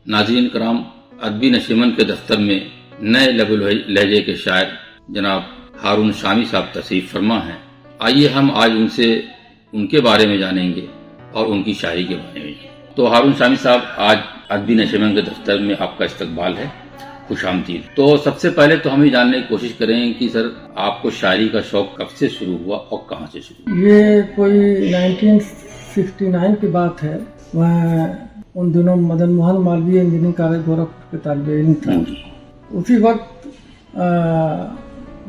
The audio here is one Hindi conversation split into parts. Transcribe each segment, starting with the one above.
नाज़रीन कराम, अदबी नशीमन के दफ्तर में नए लहजे के शायर जनाब हारून शामी साहब तशरीफ फरमा हैं। आइए हम आज उनसे उनके बारे में जानेंगे और उनकी शायरी के बारे में। तो हारून शामी साहब, आज अदबी नशीमन के दफ्तर में आपका इस्तकबाल है, खुशामदीद। तो सबसे पहले तो हम ये जानने की कोशिश करें कि सर, आपको शायरी का शौक कब से शुरू हुआ और कहाँ से शुरू हुआ? ये कोई 1969 की बात है। मैं उन दिनों मदन मोहन मालवीय इंजीनियरिंग कॉलेज गोरखपुर के तालिबे इल्म था। उसी वक्त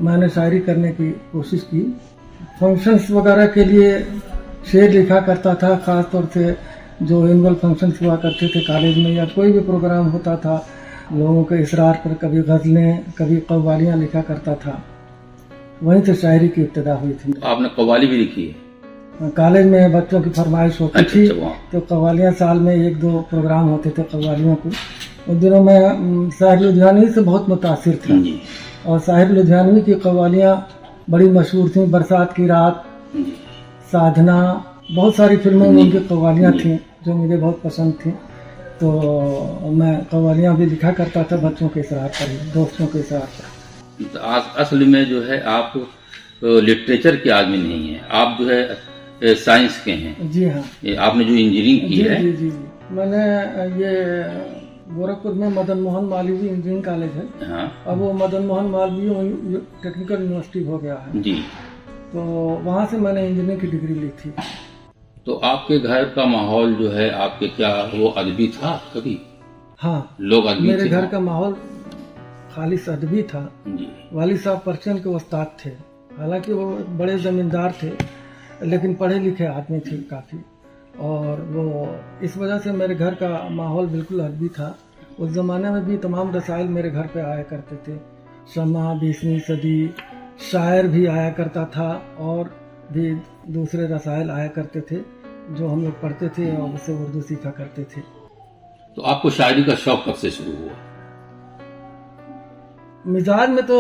मैंने शायरी करने की कोशिश की। फंक्शंस वगैरह के लिए शेर लिखा करता था, ख़ास तौर से जो एनुअल फंक्शंस हुआ करते थे कॉलेज में, या कोई भी प्रोग्राम होता था, लोगों के इसरार पर कभी गज़लें, कभी कव्वालियाँ लिखा करता था। वहीं से शायरी की इब्तिदा हुई थी। आपने कव्वाली भी लिखी है? कॉलेज में बच्चों की फरमाइश होती थी, अच्छा। तो कव्वालियाँ साल में 1-2 प्रोग्राम होते थे कव्वालियों को। उन दिनों में साहिर लुधियानवी से बहुत मुतासिर था, और साहिर लुधियानवी की कव्वालियाँ बड़ी मशहूर थीं। बरसात की रात, साधना, बहुत सारी फिल्मों में उनकी कव्वालियाँ थीं जो मुझे बहुत पसंद थीं। तो मैं कव्वालियाँ भी लिखा करता था बच्चों के इसरार पर, दोस्तों के इसरार पर। असल में जो है आप लिटरेचर के आदमी नहीं हैं, आप जो है साइंस के हैं। जी हाँ। आपने जो इंजीनियरिंग की है। जी। मैंने ये गोरखपुर में मदन मोहन मालवीय इंजीनियरिंग कॉलेज है। हाँ। अब वो मदन मोहन मालवीय टेक्निकल यूनिवर्सिटी हो गया है जी। तो वहाँ से मैंने इंजीनियरिंग की डिग्री ली थी। तो आपके घर का माहौल जो है, आपके क्या वो अदबी था कभी? हाँ, लोग अदबी मेरे थे? घर का माहौल खालिस अदबी था। जी। वालिद साहब पर्शियन के उस्ताद थे, हालांकि वो बड़े जमींदार थे, लेकिन पढ़े लिखे आदमी थे काफ़ी, और वो इस वजह से मेरे घर का माहौल बिल्कुल अदबी था। उस ज़माने में भी तमाम रसाइल मेरे घर पे आया करते थे। शमा, 20वीं सदी, शायर भी आया करता था, और भी दूसरे रसाइल आया करते थे जो हम लोग पढ़ते थे और उससे उर्दू सीखा करते थे। तो आपको शायरी का शौक कब से शुरू हुआ? मिजाज में तो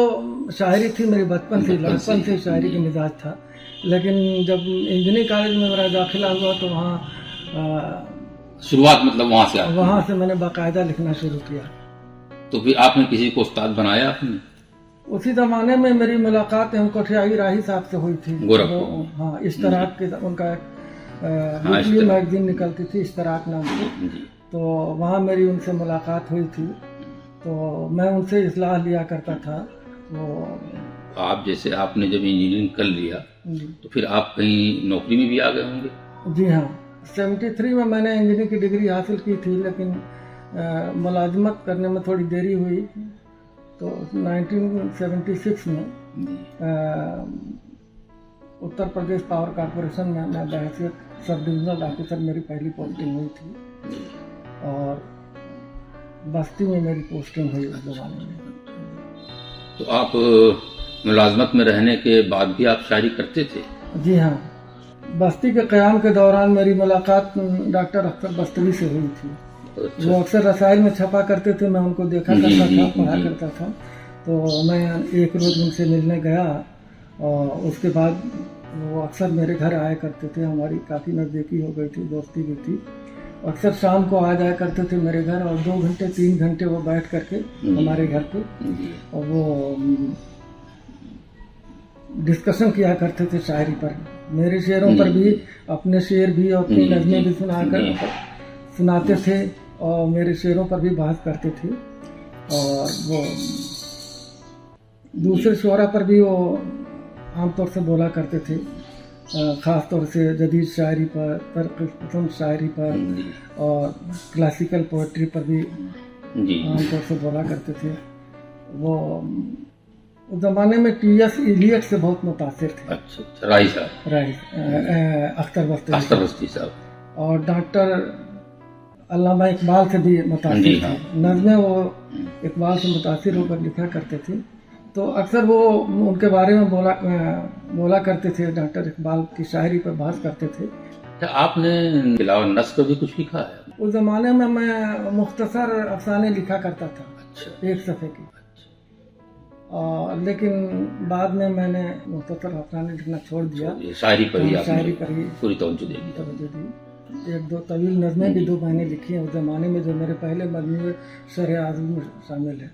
शायरी थी मेरी बचपन से, लड़कपन से शायरी का मिजाज था। लेकिन जब इंजीनियरिंग कॉलेज में मेरा दाखिला हुआ तो वहाँ शुरुआत मतलब वहाँ से मैंने बाकायदा लिखना शुरू किया। तो फिर आपने किसी को उस्ताद बनाया आपने? उसी जमाने में मेरी मुलाकात कोठियाई राही साहब से हुई थी। हाँ, इश्तराक के उनका वीकली मैगजीन निकलती थी इश्तराक नाम से, तो वहाँ मेरी उनसे मुलाकात हुई थी। तो मैं उनसे इस्लाह लिया करता था। वो आप जैसे आपने जब इंजीनियरिंग कर लिया तो फिर आप कहीं नौकरी में भी आ गए होंगे? जी हाँ, 73 में मैंने इंजीनियरिंग की डिग्री हासिल की थी, लेकिन मुलाजमत करने में थोड़ी देरी हुई। तो 1976 में उत्तर प्रदेश पावर कॉरपोरेशन में मैं बहैसियत सब डिविजनल ऑफिसर मेरी पहली पोस्टिंग हुई थी, और बस्ती में मेरी पोस्टिंग हुई उस जमाने में। तो आप मुलाजमत में रहने के बाद भी आप शायरी करते थे? जी हाँ, बस्ती के क़याम के दौरान मेरी मुलाकात डॉक्टर अख्तर बस्तवी से हुई थी। अच्छा। वो अक्सर रसाइल में छपा करते थे, मैं उनको देखा करता था, पढ़ा करता था। तो मैं एक रोज़ उनसे मिलने गया, और उसके बाद वो अक्सर मेरे घर आया करते थे। हमारी काफ़ी नज़दीकी हो गई थी, दोस्ती भी थी। अक्सर शाम को आ जाया करते थे मेरे घर, और 2 घंटे 3 घंटे वो बैठ करके हमारे घर पे, और वो डिस्कशन किया करते थे शायरी पर, मेरे शेरों पर भी, अपने शेर भी और अपनी नज़में भी सुनाते थे, और मेरे शेरों पर भी बहस करते थे। और वो दूसरे शोरा पर भी वो आमतौर से बोला करते थे, ख़ास तौर से जदीद शायरी पर, तर्क शायरी पर, और क्लासिकल पोइट्री पर भी आमतौर से बोला करते थे। वो उस ज़माने में टी.एस. इलियट से बहुत मुतासिर थे। अच्छा, राही साहब। अख्तर बस्ती साहब। और डॉक्टर अल्लामा इकबाल से भी मुतासिर थे। नज़में वो इकबाल से मुतासिर होकर लिखा करते थे, तो अक्सर वो उनके बारे में बोला करते थे, डॉक्टर इकबाल की शायरी पर बहस करते थे। क्या आपने अलावा नस्र पर भी कुछ लिखा है? उस ज़माने में मैं मुख्तसर अफसाने लिखा करता था। अच्छा। 1 सफ़े की। लेकिन बाद में मैंने मुख्तसर अफसाने लिखना छोड़ दिया। शायरी पर ही पूरी तवज्जो दी। एक दो तवील नज़में भी 2 मैंने लिखी हैं उस ज़माने में, जो मेरे पहले मजमूए शर-ए-आज़म में शामिल है।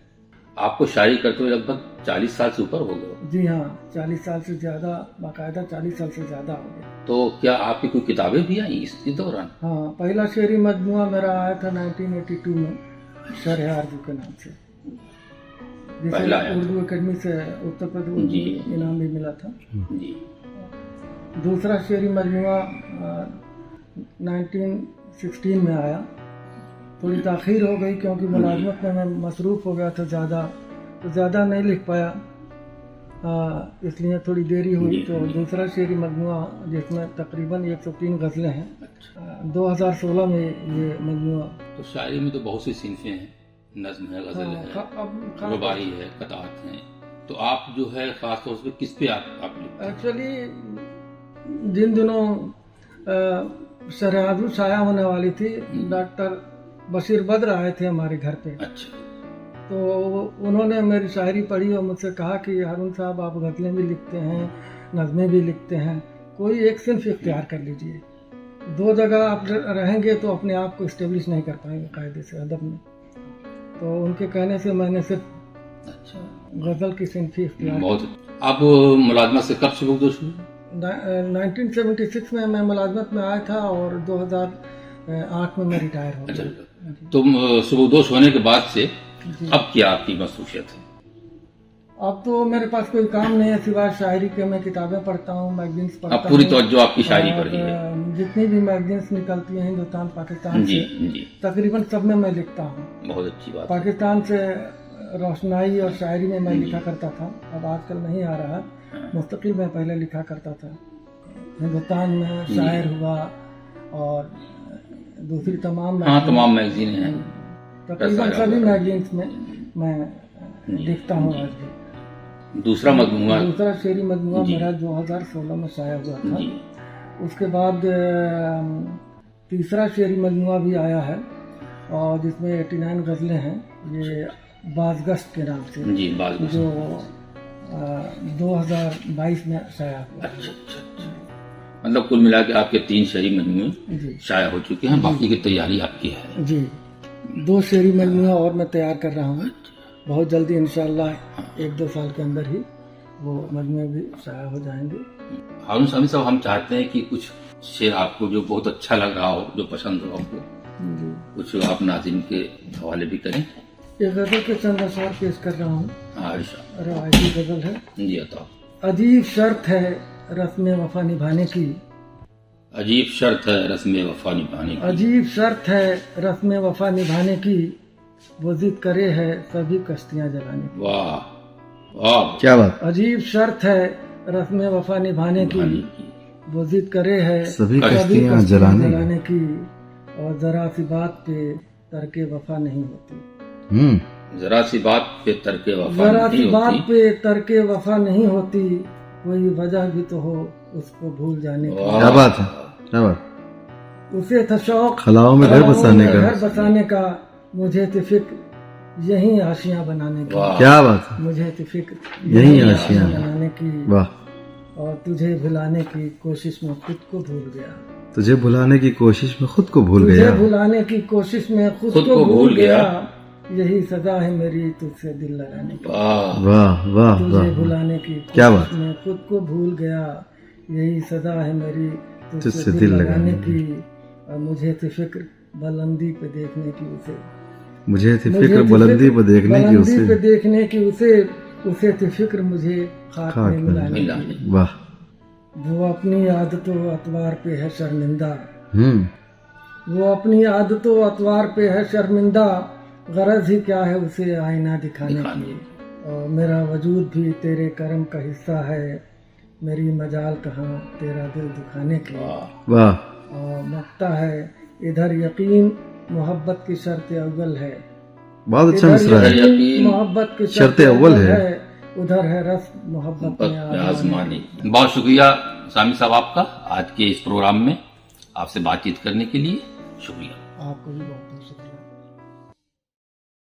आपको शायरी करते हुए लगभग 40 साल से ऊपर हो गए। जी हाँ, 40 साल से ज़्यादा, बाकायदा 40 साल से ज़्यादा हो गया। तो क्या आपकी कोई किताबें भी आई इस दौरान? हाँ, पहला शेरी मजमूआ मेरा आया था 1982 में, शर-ए-आज़म के नाम से, पहला जिसे आया उर्दू अकेडमी से उत्तर प्रदेश उर्दू जी। इनाम भी मिला था। जी। दूसरा शेरी मजमूआ 1916 में आया। थोड़ी ताख़ीर हो गई क्योंकि मुलाज़मत में मैं मसरूफ़ हो गया था ज़्यादा, तो ज़्यादा नहीं लिख पाया, इसलिए थोड़ी देरी हुई। तो दूसरा शेरी मजमूआ जिसमें तकरीबन 103 गज़लें हैं, 2016 में ये मजमूआ। तो शायरी में तो बहुत सी सिनफें हैं, नज्म है, गज़ल है, रुबाई है, कतात हैं। तो आप जो है ख़ास तौर से किस पे आप लिखते हैं? एक्चुअली जिन दिनों शर-ए-आज़म शाया होने वाली थी, डॉक्टर बशीर बद्र आए थे हमारे घर पे। अच्छा। तो उन्होंने मेरी शायरी पढ़ी और मुझसे कहा कि हारून साहब, आप गज़लें भी लिखते हैं, नज़में भी लिखते हैं, कोई एक सिन्फ इख्तियार कर लीजिए। 2 जगह आप रहेंगे तो अपने आप को इस्टेब्लिश नहीं कर पाएंगे कायदे से अदब में। तो उनके कहने से मैंने सिर्फ अच्छा, गज़ल की सिन्फ ही इख्तियार। बहुत। आप मुलाजमत से कब सुबुकदोश हुए? 1976 में मैं मुलाजमत में आया था और 2008 में मैं रिटायर हो गया। तो सुबुकदोश होने के बाद से अब क्या आपकी मसरूफियत है? अब तो मेरे पास कोई काम नहीं है सिवाय शायरी के। मैं किताबें पढ़ता हूँ, मैगजीन्स पढ़ता हूँ। अब पूरी तवज्जो आपकी शायरी पर ही है। जितनी भी मैगजीन्स निकलती हैं हिंदुस्तान पाकिस्तान जी, से, जी। तकरीबन सब में मैं लिखता हूँ। बहुत अच्छी बात है। पाकिस्तान से रोशनाई और शायरी में मैं लिखा करता था, अब आजकल नहीं आ रहा। मुस्तकिल में पहले लिखा करता था। हिंदुस्तान में शायर हुआ और दूसरी तमाम तमाम मैगजीन हैं, तकरीबन सभी मैगजीन्स में मैं लिखता हूँ आज भी। दूसरा शेरी मजमूआ मेरा 2016 में शाया हुआ था। उसके बाद तीसरा शेरी मजमूआ भी आया है और जिसमें 89 गज़लें हैं, ये बाज़गश्त के नाम से, जी, बाज़गश्त, जो 2022 में शाया हुआ। अच्छा। मतलब कुल मिला के आपके 3 शेरी मजमूए शाया हो चुके हैं, बाकी की तैयारी आपकी है। जी, 2 शेरी मजमूआ और मैं तैयार कर रहा हूँ। बहुत जल्दी इंशाअल्लाह 1-2 साल के अंदर ही वो मजमूए भी शाया हो जाएंगे। हारून शामी साहब, हम चाहते हैं कि कुछ शेर आपको जो बहुत अच्छा लग रहा हो, जो पसंद हो आपको, कुछ आप नाज़रीन के हवाले भी करें। एक गज़ल के चंद अशआर पेश कर रहा हूँ। रवायती गज़ल है। जी, बताओ। अजीब शर्त है रस्म वफा निभाने की, अजीब शर्त है रस्म वफा निभाने की, अजीब शर्त है रस्म वफा निभाने की, वो जिद करे है सभी कश्तियाँ जलाने की। वाह वाह, क्या बात। अजीब शर्त है रस्म वफा निभाने की, वो जिद करे है सभी कश्तियाँ जलाने की, और जरा सी बात पे तर्के वफा नहीं होती। जरा सी बात पे तर्के वफा, जरा सी बात पे तर्के वफा नहीं होती, कोई वजह भी तो हो उसको भूल जाने की। क्या बात है, क्या बात। उसे था शौक खलाओं में घर बसाने का, मुझे थी फिक्र यही आशियाँ बनाने की। क्या बात है, मुझे थी फिक्र यही आशियाँ बनाने की। वाह। और तुझे भुलाने की कोशिश में खुद को भूल गया, तुझे भुलाने की कोशिश में खुद को भूल तुझे गया, भुलाने की कोशिश में खुद को भूल गया, यही सजा है मेरी तुझसे दिल लगाने की। वाह वाह तुझे वाह, भुलाने की क्या कोशिश बात। में खुद को भूल गया, यही सजा है मेरी तुझसे दिल लगाने की। और मुझे थी फिक्र बुलंदी पे देखने की उसे, मुझे थी फिक्र बुलंदी पे देखने की उसे, उसे थी फिक्र मुझे खाक में मिलाने की। वाह। वो अपनी आदतों अतवार पे है शर्मिंदा, वो अपनी आदतों अतवार पे है शर्मिंदा, गरज ही क्या है उसे आईना दिखाने की। और मेरा वजूद भी तेरे करम का हिस्सा है, मेरी मजाल कहाँ तेरा दिल दुखाने की। वाह। और मकता है इधर यकीन मोहब्बत की शर्त अव्वल है, बहुत अच्छा मिसरा है। मोहब्बत की शर्त अव्वल है, उधर है रस मोहब्बत में आजमानी। बहुत शुक्रिया शामी साहब आपका आज के इस प्रोग्राम में आपसे बातचीत करने के लिए। शुक्रिया। आपको भी बहुत